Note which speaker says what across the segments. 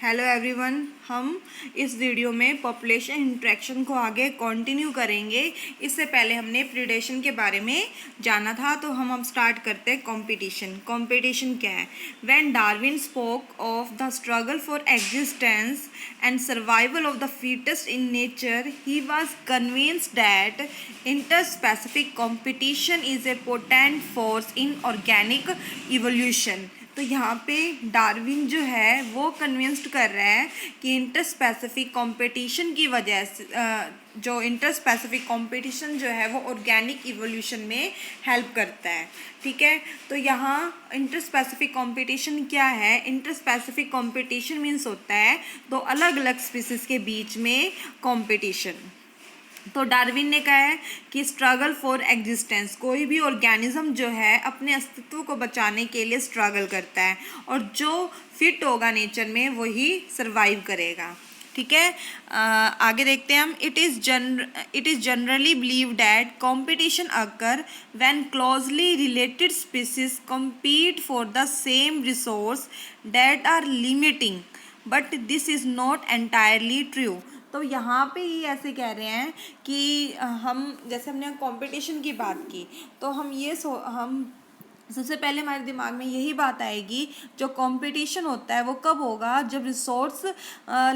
Speaker 1: Hello everyone, हम इस video में पॉपुलेशन इंट्रैक्शन को आगे कंटिन्यू करेंगे। इससे पहले हमने प्रीडेशन के बारे में जाना था, तो हम अब स्टार्ट करते हैं कंपटीशन। कंपटीशन क्या है? When Darwin spoke of the struggle for existence and survival of the fittest in nature, he was convinced that interspecific competition is a potent force in organic evolution. तो यहाँ पे Darwin जो है वो convinced कर रहा है कि इंटरस्पेसिफिक कंपटीशन की वजह से जो इंटरस्पेसिफिक कंपटीशन जो है वो ऑर्गेनिक इवोल्यूशन में हेल्प करता है। ठीक है, तो यहाँ इंटरस्पेसिफिक कंपटीशन क्या है? इंटरस्पेसिफिक कंपटीशन मीन्स होता है दो अलग अलग स्पीसीज के बीच में कंपटीशन। तो डार्विन ने कहा है कि स्ट्रगल फॉर एग्जिस्टेंस, कोई भी ऑर्गेनिज्म जो है अपने अस्तित्व को बचाने के लिए स्ट्रगल करता है और जो फिट होगा नेचर में वही सरवाइव करेगा। ठीक है, आगे देखते हैं हम। It is generally believe that competition occur when closely related species compete for the same resource that are limiting, but this is not entirely true. तो यहाँ पे ही ऐसे कह रहे हैं कि हम जैसे हमने कंपटीशन की बात की, तो हम सबसे पहले हमारे दिमाग में यही बात आएगी, जो कंपटीशन होता है वो कब होगा? जब रिसोर्स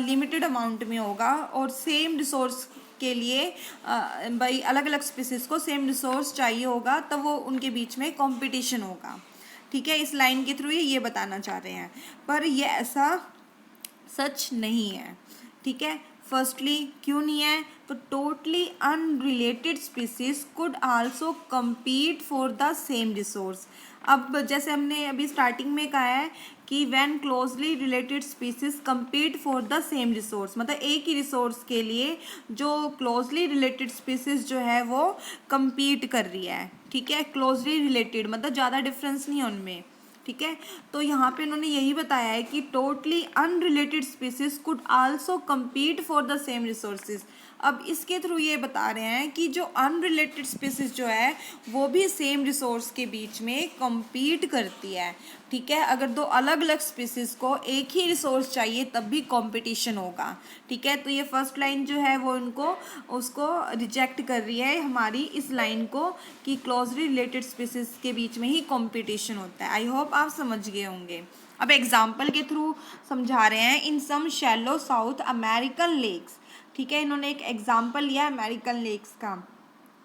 Speaker 1: लिमिटेड अमाउंट में होगा और सेम रिसोर्स के लिए भाई अलग अलग स्पीसीज को सेम रिसोर्स चाहिए होगा, तब वो उनके बीच में कंपटीशन होगा। ठीक है, इस लाइन के थ्रू ये बताना चाह रहे हैं, पर ये ऐसा सच नहीं है। ठीक है, फर्स्टली क्यों नहीं है? तो totally unrelated species could also compete for the same resource. अब जैसे हमने अभी स्टार्टिंग में कहा है कि when closely related species compete for the same resource, मतलब एक ही रिसोर्स के लिए जो क्लोजली रिलेटेड स्पीसीज जो है वो compete कर रही है। ठीक है, क्लोजली रिलेटेड मतलब ज़्यादा डिफरेंस नहीं है उनमें। ठीक है, तो यहाँ पे उन्होंने यही बताया है कि totally unrelated species could also compete for the same resources. अब इसके थ्रू ये बता रहे हैं कि जो अनरिलेटेड स्पीसीज जो है वो भी सेम रिसोर्स के बीच में compete करती है। ठीक है, अगर दो अलग अलग स्पीसीज को एक ही रिसोर्स चाहिए तब भी कंपटीशन होगा। ठीक है, तो ये फर्स्ट लाइन जो है वो उसको रिजेक्ट कर रही है हमारी इस लाइन को कि क्लोजली रिलेटेड स्पीसीज के बीच में ही कंपटीशन होता है। आई होप आप समझ गए होंगे। अब एग्जाम्पल के थ्रू समझा रहे हैं। इन सम शैलो साउथ अमेरिकन लेक्स, ठीक है, इन्होंने एक एग्जाम्पल लिया अमेरिकन लेक्स का।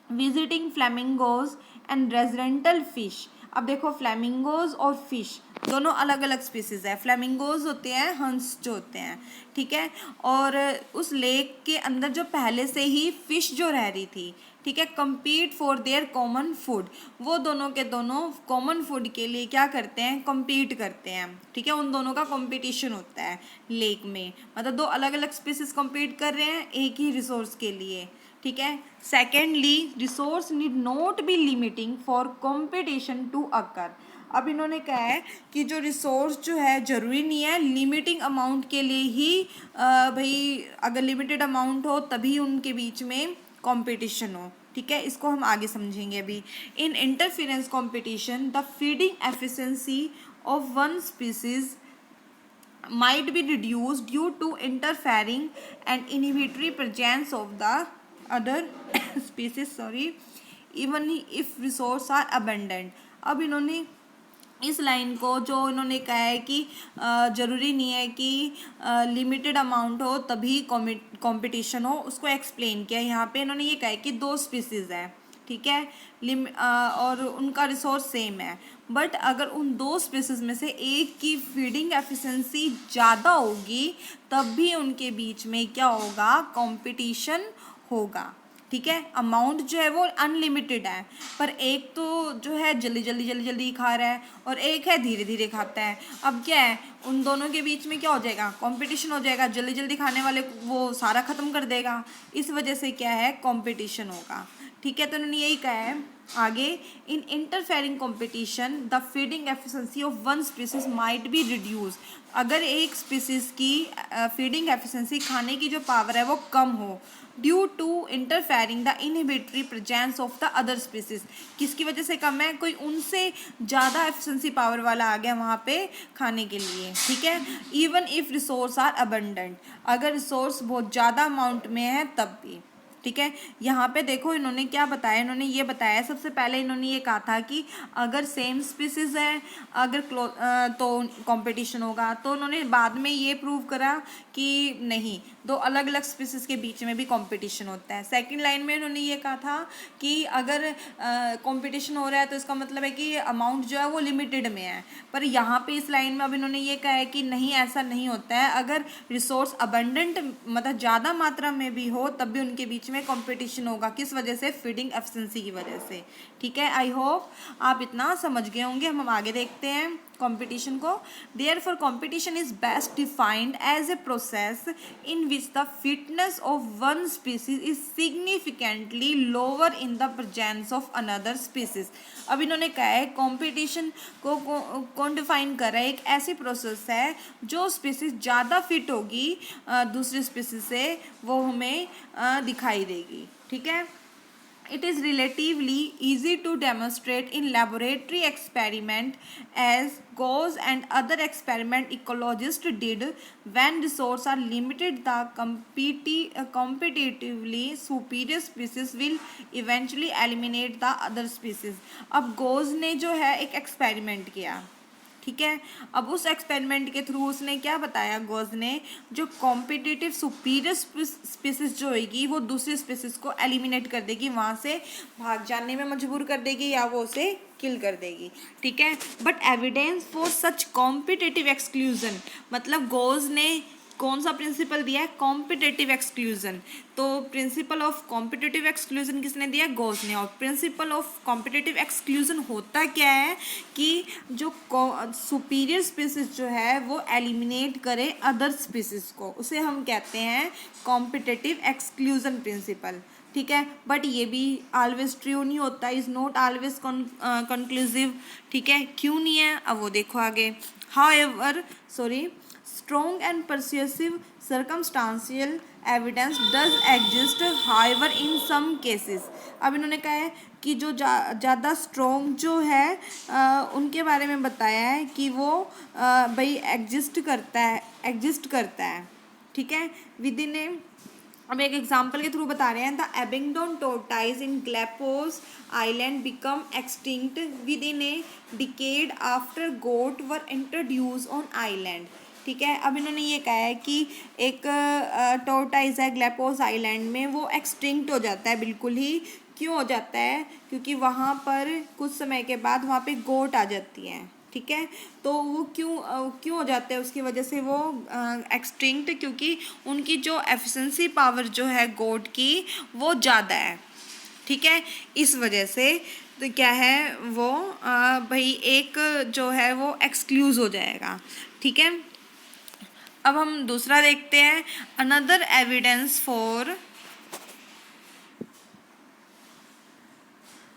Speaker 1: Visiting flamingos and residential fish. अब देखो, फ्लेमिंगोज और फिश दोनों अलग अलग स्पीसीज है। फ्लेमिंगोज होते हैं हंस जो होते हैं, ठीक है, और उस लेक के अंदर जो पहले से ही फिश जो रह रही थी, ठीक है, compete for their common food, वो दोनों के दोनों कॉमन फूड के लिए क्या करते हैं? compete करते हैं। ठीक है, उन दोनों का कंपटीशन होता है लेक में, मतलब दो अलग अलग स्पीसीज compete कर रहे हैं एक ही रिसोर्स के लिए। ठीक है, secondly resource need not be limiting for competition to occur. अब इन्होंने कहा है कि जो रिसोर्स जो है ज़रूरी नहीं है लिमिटिंग अमाउंट के लिए ही भाई अगर लिमिटेड अमाउंट हो तभी उनके बीच में कंपटीशन हो। ठीक है, इसको हम आगे समझेंगे अभी। In interference competition the feeding efficiency of one species might be reduced due to interfering and inhibitory presence of the other species, even if resources are abundant। अब इन्होंने इस लाइन को जो इन्होंने कहा है कि ज़रूरी नहीं है कि लिमिटेड अमाउंट हो तभी कंपटीशन हो, उसको एक्सप्लेन किया। यहाँ पे इन्होंने ये कहा है कि दो स्पीसीज है, ठीक है, और उनका रिसोर्स सेम है, बट अगर उन दो स्पीसीज में से एक की फीडिंग एफिशिएंसी ज़्यादा होगी तब भी उनके बीच में क्या होगा? कंपटीशन होगा। ठीक है, अमाउंट जो है वो अनलिमिटेड है, पर एक तो जो है जल्दी खा रहा है और एक है धीरे धीरे खाता है। अब क्या है, उन दोनों के बीच में क्या हो जाएगा? कंपटीशन हो जाएगा। जल्दी खाने वाले वो सारा ख़त्म कर देगा, इस वजह से क्या है? कंपटीशन होगा। ठीक है, तो उन्होंने यही कहा है आगे, in interfering competition the feeding efficiency of one species might be reduce. अगर एक स्पीसीज की फीडिंग एफिशिएंसी, खाने की जो पावर है वो कम हो, due to interfering the inhibitory presence of the other species. किसकी वजह से कम है? कोई उनसे ज़्यादा एफिशिएंसी पावर वाला आ गया वहाँ पे खाने के लिए, ठीक है। Even if resource are abundant, अगर रिसोर्स बहुत ज़्यादा अमाउंट में है तब भी, ठीक है। यहाँ पे देखो इन्होंने क्या बताया, इन्होंने ये बताया सबसे पहले इन्होंने ये कहा था कि अगर सेम स्पीसीज है, अगर तो कंपटीशन होगा। तो उन्होंने बाद में ये प्रूव करा कि नहीं, दो अलग अलग स्पीसीज के बीच में भी कंपटीशन होता है। सेकंड लाइन में उन्होंने ये कहा था कि अगर कंपटीशन हो रहा है तो इसका मतलब है कि अमाउंट जो है वो लिमिटेड में है। पर यहाँ पे इस लाइन में अब इन्होंने ये कहा है कि नहीं, ऐसा नहीं होता है। अगर रिसोर्स अबंडेंट मतलब ज़्यादा मात्रा में भी हो तब भी उनके बीच में कंपटीशन होगा। किस वजह से? फीडिंग एफिशिएंसी की वजह से, ठीक है। आई होप आप इतना समझ गए होंगे। हम आगे देखते हैं कंपटीशन को। Therefore competition is best defined as a process in which the fitness of one species is significantly lower in the presence of another species. अब इन्होंने कहा है कंपटीशन को कौन डिफाइन कर रहा है? एक ऐसी प्रोसेस है जो स्पीसीज ज़्यादा फिट होगी दूसरी स्पीसीज से, वो हमें दिखाई देगी, ठीक है। It is relatively easy to demonstrate in laboratory experiment as Gauss and other experiment ecologists did. When resources are limited, the competitively superior species will eventually eliminate the other species. अब Gauss ने जो है एक experiment किया, ठीक है। अब उस एक्सपेरिमेंट के थ्रू उसने क्या बताया? गॉस ने जो कॉम्पिटिटिव सुपीरियर स्पीसीज जो होगी वो दूसरी स्पीसीज को एलिमिनेट कर देगी, वहाँ से भाग जाने में मजबूर कर देगी या वो उसे किल कर देगी, ठीक है। But evidence for such competitive exclusion, मतलब गॉस ने कौन सा प्रिंसिपल दिया है? Competitive exclusion. तो प्रिंसिपल ऑफ कॉम्पिटिटिव एक्सक्लूजन किसने दिया? गॉस ने। और प्रिंसिपल ऑफ कॉम्पिटिटिव एक्सक्लूजन होता क्या है कि जो सुपीरियर स्पीसीज जो है वो एलिमिनेट करे अदर स्पीसीज को, उसे हम कहते हैं कॉम्पिटिटिव एक्सक्लूजन प्रिंसिपल, ठीक है। बट ये भी ऑलवेज ट्रू नहीं होता, इज़ नॉट ऑलवेज कंक्लूसिव, ठीक है। क्यों नहीं है? अब वो देखो आगे। However strong and persuasive circumstantial evidence does exist, however in some cases। अब इन्होंने कहा है कि जो ज़्यादा स्ट्रॉन्ग जो है उनके बारे में बताया है कि वो भाई एग्जिस्ट करता है, ठीक है, विद इन ए। अब एक एग्जाम्पल के थ्रू बता रहे हैं। The Abingdon tortoise in Galapagos island become extinct within a decade after goats were introduced on island, ठीक है। अब इन्होंने ये कहा है कि एक टोर्टाइज है ग्लैपोस आइलैंड में, वो एक्सटिंक्ट हो जाता है बिल्कुल ही। क्यों हो जाता है? क्योंकि वहाँ पर कुछ समय के बाद वहाँ पे गोट आ जाती हैं, ठीक है। तो वो क्यों हो जाता है? उसकी वजह से वो एक्सटिंक्ट, क्योंकि उनकी जो एफिशिएंसी पावर जो है गोट की वो ज़्यादा है, ठीक है। इस वजह से तो क्या है वो भाई एक जो है वो एक्सक्लूज हो जाएगा, ठीक है। अब हम दूसरा देखते हैं। Another evidence for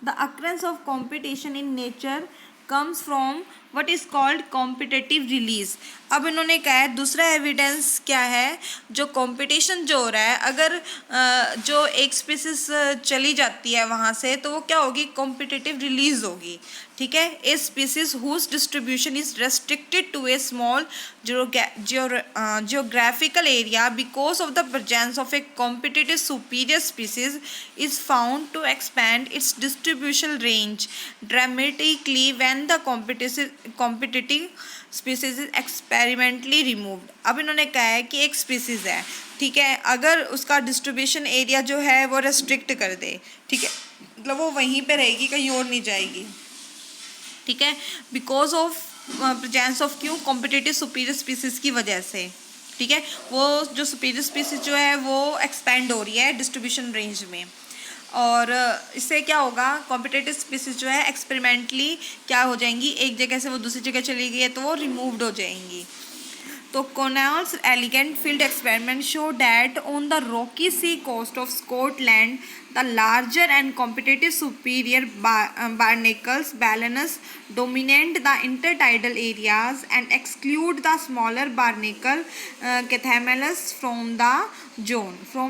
Speaker 1: the occurrence of competition in nature comes from what is called competitive release। अब इन्होंने कहा है दूसरा एविडेंस क्या है? जो कंपटीशन जो हो रहा है, अगर जो एक स्पीसीज चली जाती है वहाँ से तो वो क्या होगी? कॉम्पिटिटिव रिलीज होगी, ठीक है। A species whose distribution is restricted to a small geographical area because of the presence of a competitive superior species is found to expand its distribution range dramatically when the competitive species is experimentally removed। अब इन्होंने कहा है कि एक species है, ठीक है, अगर उसका डिस्ट्रीब्यूशन एरिया जो है वो रेस्ट्रिक्ट कर दे, ठीक है, मतलब वो वहीं पे रहेगी, कहीं और नहीं जाएगी, ठीक है, बिकॉज ऑफ प्रेजेंस ऑफ क्यों? कॉम्पिटिटिव सुपीरियर स्पीसीज की वजह से, ठीक है। वो जो सुपीरियर स्पीसीज जो है वो एक्सपेंड हो रही है डिस्ट्रीब्यूशन रेंज में, और इससे क्या होगा? कॉम्पिटिटिव स्पीसीज जो है एक्सपेरिमेंटली क्या हो जाएंगी? एक जगह से वो दूसरी जगह चली गई है तो वो रिमूव्ड हो जाएंगी। तो Connell's elegant field experiment show that on the rocky sea coast of Scotland the larger and competitive superior barnacles Balanus dominate the intertidal areas and exclude the smaller barnacle Chthamalus from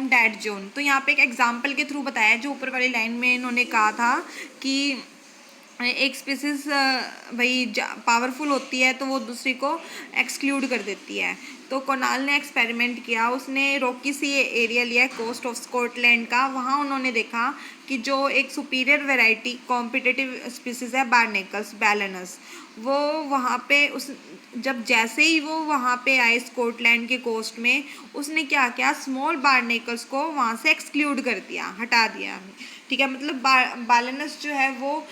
Speaker 1: that zone. तो यहाँ पे एक example के through बताया, जो ऊपर वाली line में इन्होंने कहा था कि एक स्पीसीज भाई पावरफुल होती है तो वो दूसरी को एक्सक्लूड कर देती है। तो कोनाल ने एक्सपेरिमेंट किया, उसने रॉकी सी एरिया लिया कोस्ट ऑफ स्कॉटलैंड का। वहाँ उन्होंने देखा कि जो एक सुपीरियर वैरायटी कॉम्पिटिटिव स्पीसीज है बार्नेकल्स बैलेनस, वो वहाँ पे उस जब जैसे ही वो वहाँ पे आए स्कॉटलैंड के कोस्ट में, उसने क्या किया, स्मॉल बार्नेकल्स को वहाँ से एक्सक्लूड कर दिया, हटा दिया। ठीक है, मतलब बैलेनस जो है वो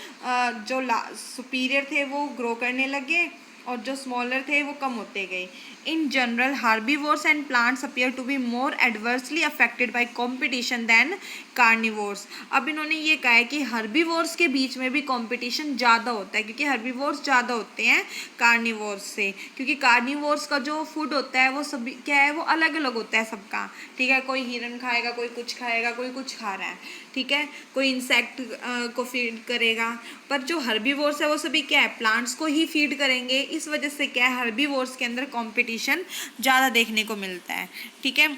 Speaker 1: जो सुपीरियर थे वो ग्रो करने लगे और जो स्मॉलर थे वो कम होते गए। In general herbivores and plants appear to be more adversely affected by competition than carnivores. अब इन्होंने ये कहा है कि हर्बीवोर्स के बीच में भी कंपटीशन ज़्यादा होता है, क्योंकि हर्बीवोर्स ज़्यादा होते हैं कार्निवोर्स से, क्योंकि कार्निवोर्स का जो फूड होता है वो सभी क्या है, वो अलग अलग होता है सबका। ठीक है, कोई हिरन खाएगा, कोई कुछ खाएगा, कोई कुछ खा रहा है, ठीक है, कोई इंसेक्ट को फीड करेगा, पर जो हर्बीवोर्स है वो सभी क्या है, प्लांट्स को ही फीड करेंगे। इस वजह से क्या है, हर्बीवोर्स के अंदर कंपटीशन ज़्यादा देखने को मिलता है। ठीक है,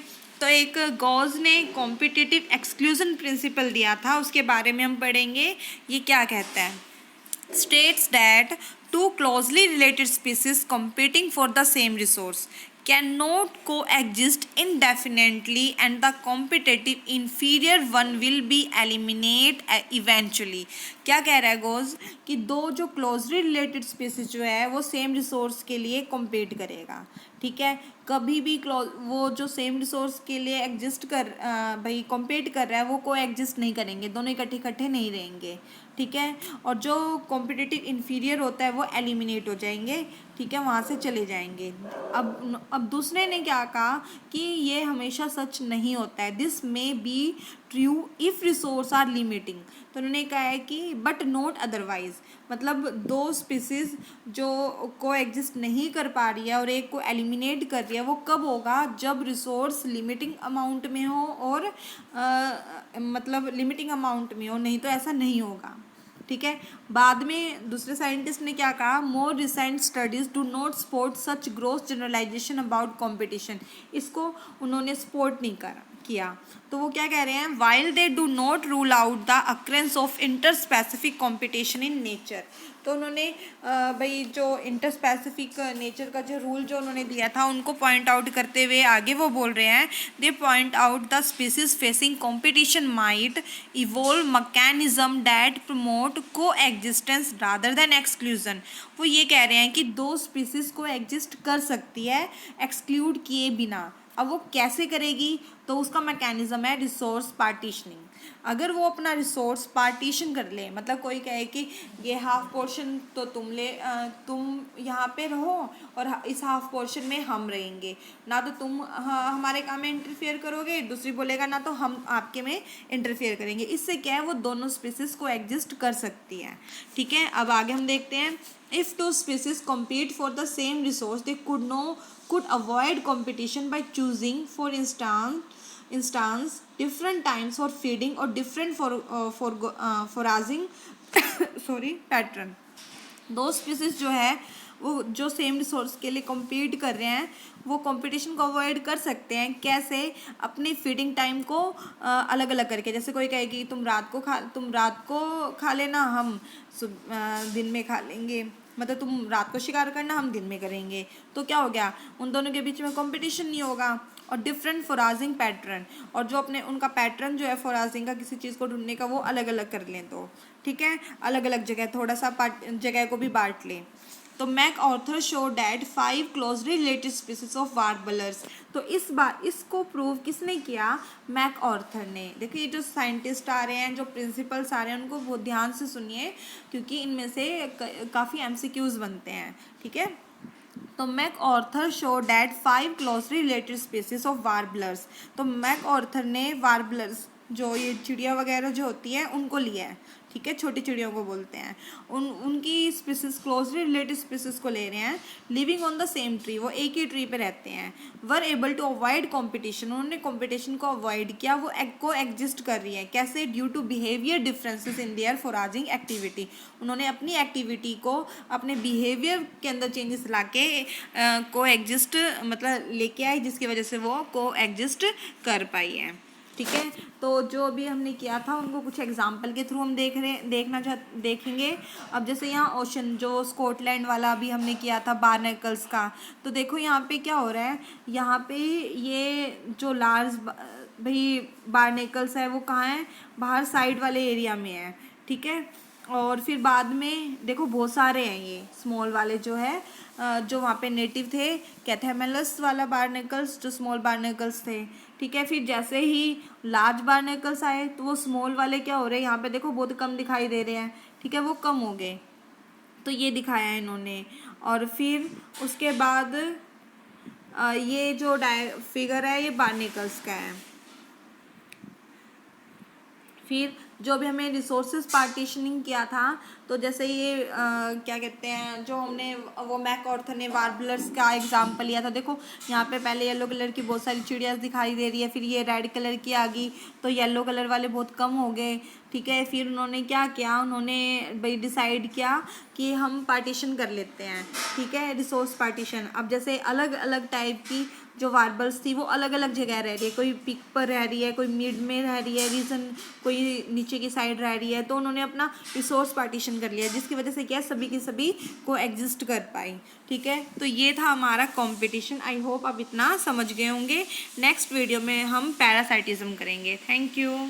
Speaker 1: तो एक गॉज ने कॉम्पिटिटिव एक्सक्लूजन प्रिंसिपल दिया था, उसके बारे में हम पढ़ेंगे। ये क्या कहता है, states that two closely related species competing for the same resource cannot coexist indefinitely and the competitive inferior one will be eliminated eventually। क्या कह रहा है गोज कि दो जो क्लोजली रिलेटेड स्पीसीज जो है वो सेम रिसोर्स के लिए कॉम्पीट करेगा। ठीक है, कभी भी वो जो सेम रिसोर्स के लिए एग्जिस्ट कर भाई कॉम्पीट कर रहा है वो को एग्जिस्ट नहीं करेंगे, दोनों इकट्ठे नहीं रहेंगे। ठीक है, और जो कॉम्पिटिटिव इन्फीरियर होता है वो एलिमिनेट हो जाएंगे। ठीक है, वहाँ से चले जाएंगे। अब दूसरे ने क्या कहा कि ये हमेशा सच नहीं होता है, this may be true if resource are limiting. तो उन्होंने कहा है कि बट नॉट अदरवाइज, मतलब दो स्पीसीज जो को एग्जिस्ट नहीं कर पा रही है और एक को एलिमिनेट कर रही है, वो कब होगा, जब रिसोर्स लिमिटिंग अमाउंट में हो और मतलब लिमिटिंग अमाउंट में हो, नहीं तो ऐसा नहीं होगा। ठीक है, बाद में दूसरे साइंटिस्ट ने क्या कहा, more recent studies do not support such gross generalisation about competition. इसको उन्होंने सपोर्ट नहीं किया। तो वो क्या कह रहे हैं, while they do not rule out the occurrence of inter specific competition in nature. तो उन्होंने भाई जो इंटर स्पेसिफिक नेचर का जो रूल जो उन्होंने दिया था उनको पॉइंट आउट करते हुए आगे वो बोल रहे हैं, they point out the species facing competition might evolve mechanism that promote coexistence rather than exclusion. वो ये कह रहे हैं कि दो स्पीसीज को एग्जिस्ट कर सकती है एक्सक्लूड किए बिना। अब वो कैसे करेगी, तो उसका मैकेनिज्म है रिसोर्स पार्टीशनिंग। अगर वो अपना रिसोर्स पार्टीशन कर ले, मतलब कोई कहे कि ये हाफ पोर्शन तो तुम तुम यहाँ पे रहो और इस हाफ पोर्शन में हम रहेंगे, ना तो तुम हमारे काम में इंटरफेयर करोगे, दूसरी बोलेगा ना तो हम आपके में इंटरफेयर करेंगे। इससे क्या है, वो दोनों स्पीसीज को एग्जिस्ट कर सकती है। ठीक है, अब आगे हम देखते हैं, if two species compete for the same resource they could avoid competition by choosing for instance different times for feeding or different foraging pattern। दो स्पीसीज जो है वो जो सेम रिसोर्स के लिए कॉम्पीट कर रहे हैं वो कंपटीशन को अवॉइड कर सकते हैं। कैसे, अपनी फीडिंग टाइम को अलग अलग करके। जैसे कोई कहेगी तुम रात को खा लेना, हम दिन में खा लेंगे, मतलब तुम रात को शिकार करना, हम दिन में करेंगे। तो क्या हो गया, उन दोनों के बीच में कंपटीशन नहीं होगा। और डिफरेंट फोराजिंग पैटर्न, और जो अपने उनका पैटर्न जो है फोराजिंग का किसी चीज़ को ढूंढने का वो अलग अलग कर लें। तो ठीक है, अलग अलग जगह थोड़ा सा जगह को भी बांट लें। तो MacArthur show that 5 closely related species of warblers. तो इस बार इसको प्रूव किसने किया, मैक ऑर्थर ने। देखिए ये जो साइंटिस्ट आ रहे हैं, जो प्रिंसिपल्स आ रहे हैं, उनको बहुत ध्यान से सुनिए क्योंकि इनमें से काफ़ी MCQs बनते हैं। ठीक है, तो MacArthur show that 5 closely related species of warblers. तो मैक ऑर्थर ने वार्बलर्स जो ये चिड़िया वगैरह जो होती है उनको लिया है। ठीक ठीक है, छोटी चिड़ियों को बोलते हैं। उनकी स्पीसीज क्लोजली रिलेटेड स्पीसीज को ले रहे हैं, living on the same tree, वो एक ही ट्री पे रहते हैं। Were able to avoid competition, उन्होंने कॉम्पिटिशन को अवॉइड किया, वो को एग्जिस्ट कर रही है। कैसे? Due to behaviour differences in their foraging activity, उन्होंने अपनी एक्टिविटी को अपने बिहेवियर के अंदर चेंजेस ला के को एग्जिस्ट मतलब लेके आए, जिसकी वजह से वो को एग्जिस्ट कर पाई है। ठीक है, तो जो अभी हमने किया था उनको कुछ एग्जाम्पल के थ्रू हम देखेंगे। अब जैसे यहाँ ओशन, जो स्कॉटलैंड वाला अभी हमने किया था बारनेकल्स का, तो देखो यहाँ पे क्या हो रहा है, यहाँ पे ये जो लार्ज भाई बारनेकल्स है वो कहाँ है, बाहर साइड वाले एरिया में है। ठीक है, और फिर बाद में देखो बहुत सारे हैं ये स्मॉल वाले जो है जो वहाँ पे नेटिव थे, कैथेमेलस वाला बारनेकल्स जो स्मॉल बारनेकल्स थे। ठीक है, फिर जैसे ही लार्ज बारनेकल्स आए तो वो स्मॉल वाले क्या हो रहे हैं, यहाँ पे देखो बहुत कम दिखाई दे रहे हैं। ठीक है, वो कम हो गए, तो ये दिखाया है इन्होंने। और फिर उसके बाद ये जो फिगर है ये बारनेकल्स का है। फिर जो भी हमें रिसोर्सेज पार्टीशनिंग किया था, तो जैसे ये क्या कहते हैं, जो हमने वो मैकऑर्थर ने वार्बलर्स का एग्जांपल लिया था। देखो यहाँ पे पहले येलो कलर की बहुत सारी चिड़िया दिखाई दे रही है, फिर ये रेड कलर की आ गई, तो येलो कलर वाले बहुत कम हो गए। ठीक है, फिर उन्होंने क्या किया, उन्होंने भाई डिसाइड किया कि हम पार्टीशन कर लेते हैं। ठीक है, रिसोर्स पार्टीशन। अब जैसे अलग अलग टाइप की जो वार्बल्स थी वो अलग अलग जगह रह रही है, कोई पिक पर रह रही है, कोई मिड में रह रही है रीजन, कोई नीचे की साइड रह रही है, तो उन्होंने अपना रिसोर्स पार्टीशन कर लिया, जिसकी वजह से क्या सभी की सभी को एग्जिस्ट कर पाई। ठीक है, तो ये था हमारा कंपटीशन। आई होप आप इतना समझ गए होंगे। नेक्स्ट वीडियो में हम पैरासाइटिज्म करेंगे। Thank you.